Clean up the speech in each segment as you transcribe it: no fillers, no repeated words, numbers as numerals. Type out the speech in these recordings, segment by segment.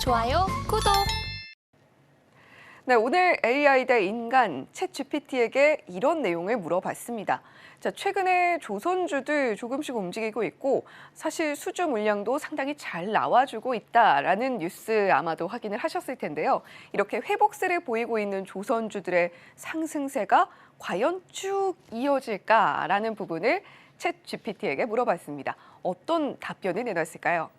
좋아요, 구독. 네, 오늘 AI 대 인간 챗GPT에게 이런 내용을 물어봤습니다. 자, 최근에 조선주들 조금씩 움직이고 있고 사실 수주 물량도 상당히 잘 나와주고 있다라는 뉴스 아마도 확인을 하셨을 텐데요. 이렇게 회복세를 보이고 있는 조선주들의 상승세가 과연 쭉 이어질까라는 부분을 챗GPT에게 물어봤습니다. 어떤 답변을 내놨을까요?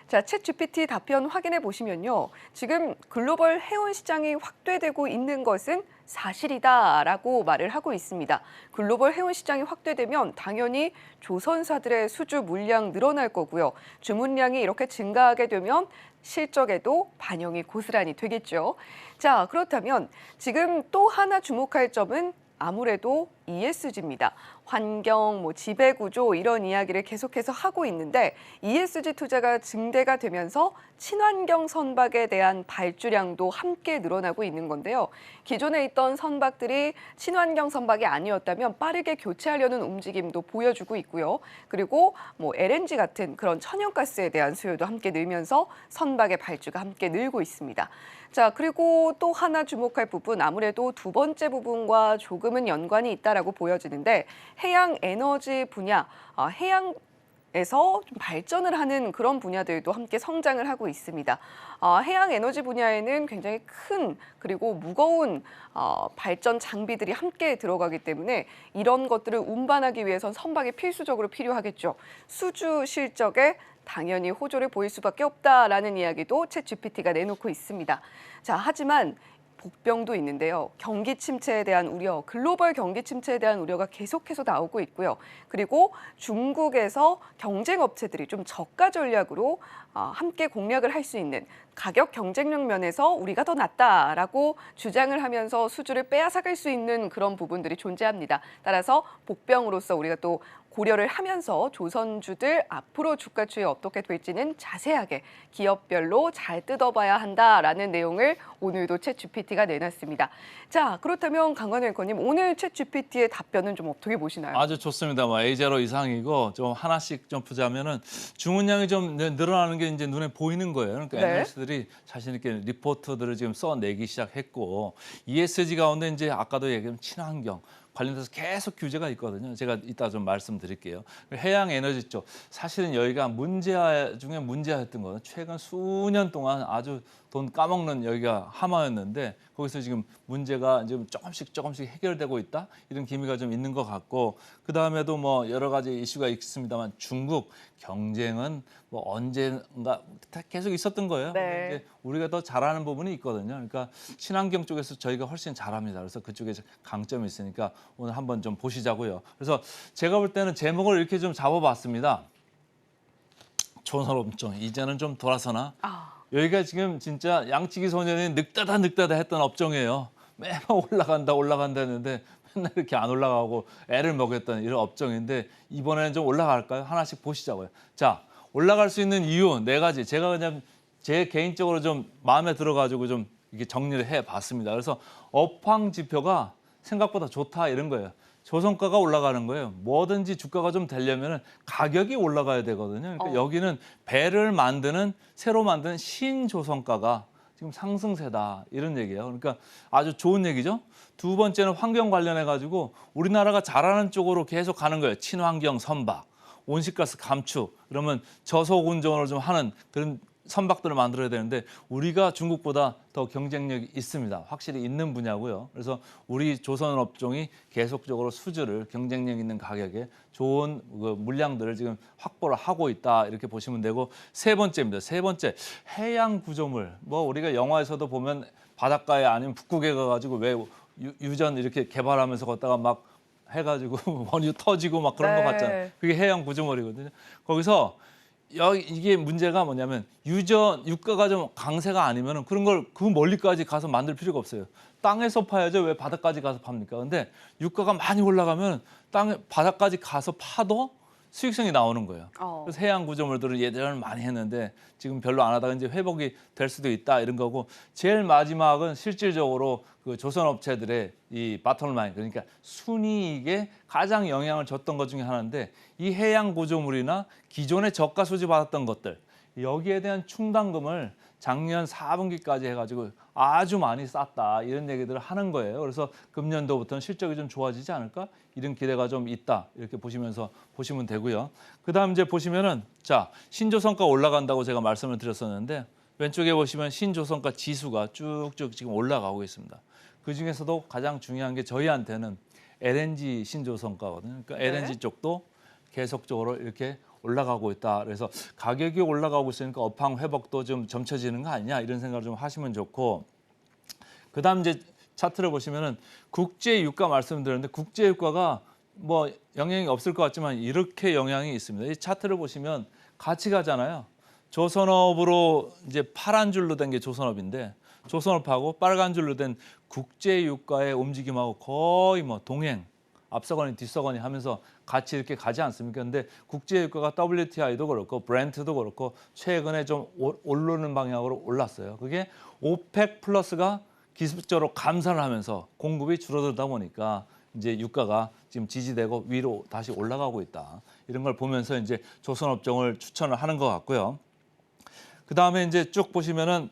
자, 챗GPT 답변 확인해 보시면요. 지금 글로벌 해운 시장이 확대되고 있는 것은 사실이다라고 말을 하고 있습니다. 글로벌 해운 시장이 확대되면 당연히 조선사들의 수주 물량 늘어날 거고요. 주문량이 이렇게 증가하게 되면 실적에도 반영이 고스란히 되겠죠. 자, 그렇다면 지금 또 하나 주목할 점은 아무래도 ESG입니다. 환경, 지배구조 이런 이야기를 계속해서 하고 있는데 ESG 투자가 증대가 되면서 친환경 선박에 대한 발주량도 함께 늘어나고 있는 건데요. 기존에 있던 선박들이 친환경 선박이 아니었다면 빠르게 교체하려는 움직임도 보여주고 있고요. 그리고 LNG 같은 그런 천연가스에 대한 수요도 함께 늘면서 선박의 발주가 함께 늘고 있습니다. 자, 그리고 또 하나 주목할 부분, 아무래도 두 번째 부분과 조금은 연관이 있다라고 보여지는데 해양 에너지 분야, 해양에서 좀 발전을 하는 그런 분야들도 함께 성장을 하고 있습니다. 해양 에너지 분야에는 굉장히 큰 그리고 무거운 발전 장비들이 함께 들어가기 때문에 이런 것들을 운반하기 위해선 선박이 필수적으로 필요하겠죠. 수주 실적에 당연히 호조를 보일 수밖에 없다라는 이야기도 챗GPT가 내놓고 있습니다. 자, 하지만 복병도 있는데요. 경기 침체에 대한 우려, 글로벌 경기 침체에 대한 우려가 계속해서 나오고 있고요. 그리고 중국에서 경쟁 업체들이 좀 저가 전략으로 함께 공략을 할 수 있는 가격 경쟁력 면에서 우리가 더 낫다라고 주장을 하면서 수주를 빼앗아갈 수 있는 그런 부분들이 존재합니다. 따라서 복병으로서 우리가 또 고려를 하면서 조선주들 앞으로 주가 추이 어떻게 될지는 자세하게 기업별로 잘 뜯어봐야 한다라는 내용을 오늘도 챗GPT가 내놨습니다. 자, 그렇다면 강관우 앵커님, 오늘 챗GPT의 답변은 좀 어떻게 보시나요? 아주 좋습니다. A0 이상이고 좀 하나씩 좀 보자면은 주문량이 좀 늘어나는 게 이제 눈에 보이는 거예요. 그러니까 네. 애널리스트들이 자신 있게 리포트들을 지금 써내기 시작했고 ESG 가운데 이제 아까도 얘기한 친환경 관련돼서 계속 규제가 있거든요. 제가 이따 좀 말씀드릴게요. 해양 에너지 쪽 사실은 여기가 문제화 중에 문제였던 거는 최근 수년 동안 아주 돈 까먹는 여기가 하마였는데 거기서 지금 문제가 지금 조금씩 해결되고 있다 이런 기미가 좀 있는 것 같고 그 다음에도 여러 가지 이슈가 있습니다만 중국 경쟁은 언젠가 계속 있었던 거예요. 네. 이제 우리가 더 잘하는 부분이 있거든요. 그러니까 친환경 쪽에서 저희가 훨씬 잘합니다. 그래서 그쪽에 강점이 있으니까 오늘 한번 좀 보시자고요. 그래서 제가 볼 때는 제목을 이렇게 좀 잡아봤습니다. 조선업종 이제는 좀 돌아서나. 여기가 지금 진짜 양치기 소년이 늑다다 했던 업종이에요. 매번 올라간다 했는데 맨날 이렇게 안 올라가고 애를 먹였던 이런 업종인데 이번에는 좀 올라갈까요? 하나씩 보시자고요. 자, 올라갈 수 있는 이유 4가지. 제가 그냥 제 개인적으로 좀 마음에 들어가지고 좀 이렇게 정리를 해봤습니다. 그래서 업황 지표가 생각보다 좋다 이런 거예요. 조선가가 올라가는 거예요. 뭐든지 주가가 좀 되려면 가격이 올라가야 되거든요. 그러니까 여기는 배를 새로 만드는 신조선가가 지금 상승세다 이런 얘기예요. 그러니까 아주 좋은 얘기죠. 두 번째는 환경 관련해가지고 우리나라가 잘하는 쪽으로 계속 가는 거예요. 친환경 선박, 온실가스 감축, 그러면 저속 운전을 좀 하는 그런 선박들을 만들어야 되는데 우리가 중국보다 더 경쟁력이 있습니다. 확실히 있는 분야고요. 그래서 우리 조선 업종이 계속적으로 수주를 경쟁력 있는 가격에 좋은 물량들을 지금 확보를 하고 있다 이렇게 보시면 되고 세 번째입니다. 세 번째 해양 구조물. 우리가 영화에서도 보면 바닷가에 아니면 북극에 가가지고 왜 유전 이렇게 개발하면서 걷다가 막 해가지고 원유 터지고 막 그런 거 봤잖아요. 그게 해양 구조물이거든요. 거기서 이게 문제가 뭐냐면 유가가 좀 강세가 아니면 그런 걸 그 멀리까지 가서 만들 필요가 없어요. 땅에서 파야죠. 왜 바다까지 가서 팝니까? 근데 유가가 많이 올라가면 바다까지 가서 파도 수익성이 나오는 거예요. 그래서 해양 구조물들을 예전에는 많이 했는데 지금 별로 안 하다가 이제 회복이 될 수도 있다 이런 거고 제일 마지막은 실질적으로 그 조선업체들의 이 바텀라인 그러니까 순이익에 가장 영향을 줬던 것 중에 하나인데 이 해양 구조물이나 기존에 저가 수지 받았던 것들 여기에 대한 충당금을 작년 4분기까지 해가지고 아주 많이 쌌다 이런 얘기들을 하는 거예요. 그래서 금년도부터는 실적이 좀 좋아지지 않을까 이런 기대가 좀 있다 이렇게 보시면서 보시면 되고요. 그다음 이제 보시면은 자 신조성과 올라간다고 제가 말씀을 드렸었는데 왼쪽에 보시면 신조성과 지수가 쭉쭉 지금 올라가고 있습니다. 그 중에서도 가장 중요한 게 저희한테는 LNG 신조성과거든요. 그러니까 네. LNG 쪽도 계속적으로 이렇게 올라가고 있다. 그래서 가격이 올라가고 있으니까 업황 회복도 좀 점쳐지는 거 아니냐 이런 생각을 좀 하시면 좋고 그다음 이제 차트를 보시면은 국제 유가 말씀드렸는데 국제 유가가 뭐 영향이 없을 것 같지만 이렇게 영향이 있습니다. 이 차트를 보시면 같이 가잖아요. 조선업으로 이제 파란 줄로 된 게 조선업인데 조선업하고 빨간 줄로 된 국제 유가의 움직임하고 거의 뭐 동행 앞서거니 뒤서거니 하면서 같이 이렇게 가지 않습니까? 근데 국제 유가가 WTI도 그렇고 브렌트도 그렇고 최근에 좀 오르는 방향으로 올랐어요. 그게 오펙 플러스가 기습적으로 감산을 하면서 공급이 줄어들다 보니까 이제 유가가 지금 지지되고 위로 다시 올라가고 있다. 이런 걸 보면서 이제 조선업종을 추천을 하는 것 같고요. 그 다음에 이제 쭉 보시면은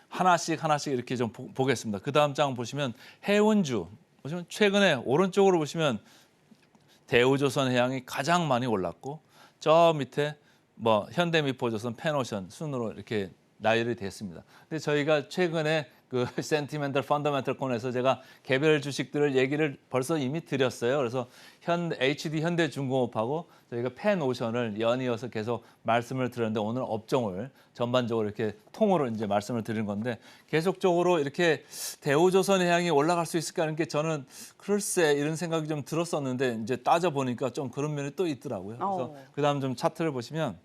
하나씩 이렇게 좀 보겠습니다. 그 다음 장 보시면 해운주 보시면 최근에 오른쪽으로 보시면 대우조선해양이 가장 많이 올랐고 저 밑에 뭐 현대미포조선, 펜오션 순으로 이렇게 나열이 됐습니다. 근데 저희가 최근에 그 센티멘털 펀더멘털권에서 제가 개별 주식들을 얘기를 벌써 이미 드렸어요. 그래서 HD 현대중공업하고 저희가 펜오션을 연이어서 계속 말씀을 드렸는데 오늘 업종을 전반적으로 이렇게 통으로 이제 말씀을 드린 건데 계속적으로 이렇게 대우조선해양이 올라갈 수 있을까 하는 게 저는 글쎄 이런 생각이 좀 들었었는데 이제 따져 보니까 좀 그런 면이 또 있더라고요. 그래서 그다음 좀 차트를 보시면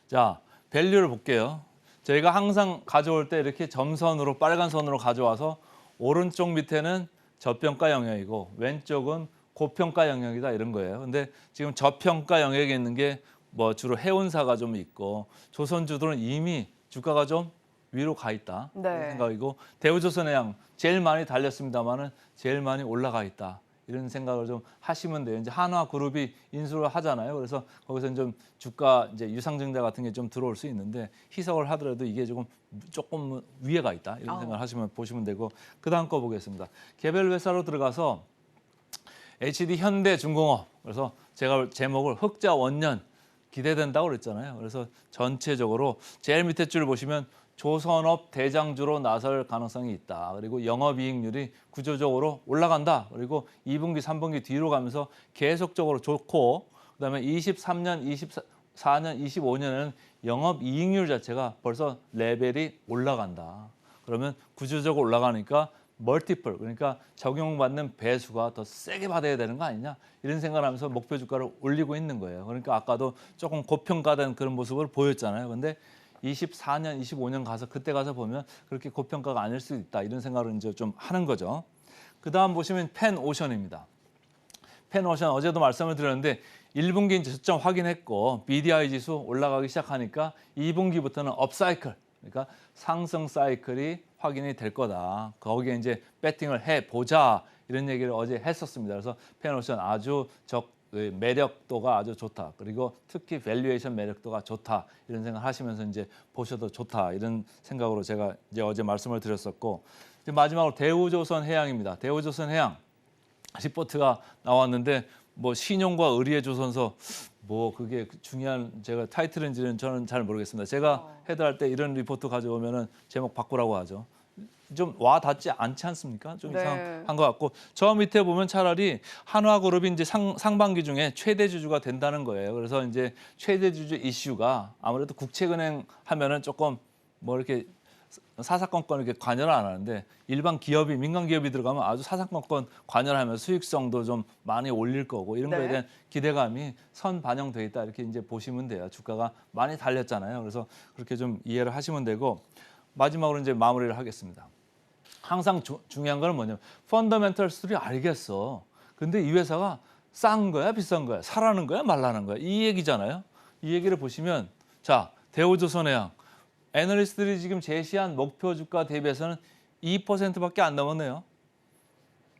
자 밸류를 볼게요. 저희가 항상 가져올 때 이렇게 점선으로 빨간 선으로 가져와서 오른쪽 밑에는 저평가 영역이고 왼쪽은 고평가 영역이다 이런 거예요. 근데 지금 저평가 영역에 있는 게 뭐 주로 해운사가 좀 있고 조선주들은 이미 주가가 좀 위로 가 있다 네. 이런 생각이고 대우조선해양 제일 많이 달렸습니다만은 제일 많이 올라가 있다. 이런 생각을 좀 하시면 돼요. 이제 한화그룹이 인수를 하잖아요. 그래서 거기서 좀 주가 이제 유상증자 같은 게 좀 들어올 수 있는데 희석을 하더라도 이게 조금 위에가 있다. 이런 생각을 하시면 보시면 되고 그다음 거 보겠습니다. 개별 회사로 들어가서 HD 현대중공업 그래서 제가 제목을 흑자 원년 기대된다고 그랬잖아요. 그래서 전체적으로 제일 밑에 줄 보시면 조선업 대장주로 나설 가능성이 있다. 그리고 영업이익률이 구조적으로 올라간다. 그리고 2분기, 3분기 뒤로 가면서 계속적으로 좋고 그다음에 23년, 24년, 25년에는 영업이익률 자체가 벌써 레벨이 올라간다. 그러면 구조적으로 올라가니까 멀티플 그러니까 적용받는 배수가 더 세게 받아야 되는 거 아니냐 이런 생각을 하면서 목표 주가를 올리고 있는 거예요. 그러니까 아까도 조금 고평가된 그런 모습을 보였잖아요. 근데 24년, 25년 가서 그때 가서 보면 그렇게 고평가가 아닐 수 있다 이런 생각을 이제 좀 하는 거죠. 그 다음 보시면 펜오션입니다. 펜오션 어제도 말씀을 드렸는데 1분기 이제 저점 확인했고 BDI 지수 올라가기 시작하니까 2분기부터는 업사이클 그러니까 상승 사이클이 확인이 될 거다. 거기에 이제 배팅을 해보자 이런 얘기를 어제 했었습니다. 그래서 펜오션 아주 매력도가 아주 좋다. 그리고 특히 밸류에이션 매력도가 좋다. 이런 생각 하시면서 이제 보셔도 좋다. 이런 생각으로 제가 이제 어제 말씀을 드렸었고 이제 마지막으로 대우조선해양입니다. 대우조선해양 리포트가 나왔는데 뭐 신용과 의리의 조선소 뭐 그게 중요한 제가 타이틀인지는 저는 잘 모르겠습니다. 제가 헤드할 때 이런 리포트 가져오면은 제목 바꾸라고 하죠. 좀 와 닿지 않지 않습니까? 좀 네. 이상한 것 같고 저 밑에 보면 차라리 한화그룹이 이제 상반기 중에 최대 주주가 된다는 거예요. 그래서 이제 최대 주주 이슈가 아무래도 국채은행 하면은 조금 뭐 이렇게 사사건건 이렇게 관여를 안 하는데 일반 기업이 민간 기업이 들어가면 아주 사사건건 관여를 하면서 수익성도 좀 많이 올릴 거고 이런 거에 대한 기대감이 선 반영돼 있다 이렇게 이제 보시면 돼요. 주가가 많이 달렸잖아요. 그래서 그렇게 좀 이해를 하시면 되고 마지막으로 이제 마무리를 하겠습니다. 항상 중요한 건 뭐냐면 펀더멘털스들이 알겠어. 근데 이 회사가 싼 거야, 비싼 거야, 사라는 거야, 말라는 거야. 이 얘기잖아요. 이 얘기를 보시면 자, 대우조선해양 애널리스트들이 지금 제시한 목표 주가 대비해서는 2%밖에 안 넘었네요.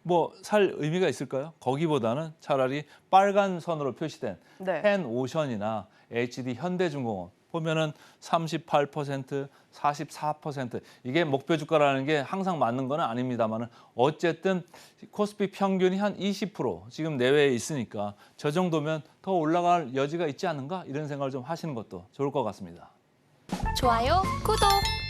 뭐 살 의미가 있을까요? 거기보다는 차라리 빨간 선으로 표시된 네. 펜오션이나 HD 현대중공업 보면은 38%, 44% 이게 목표 주가라는 게 항상 맞는 건 아닙니다만은 어쨌든 코스피 평균이 한 20% 지금 내외에 있으니까 저 정도면 더 올라갈 여지가 있지 않은가 이런 생각을 좀 하시는 것도 좋을 것 같습니다. 좋아요, 구독.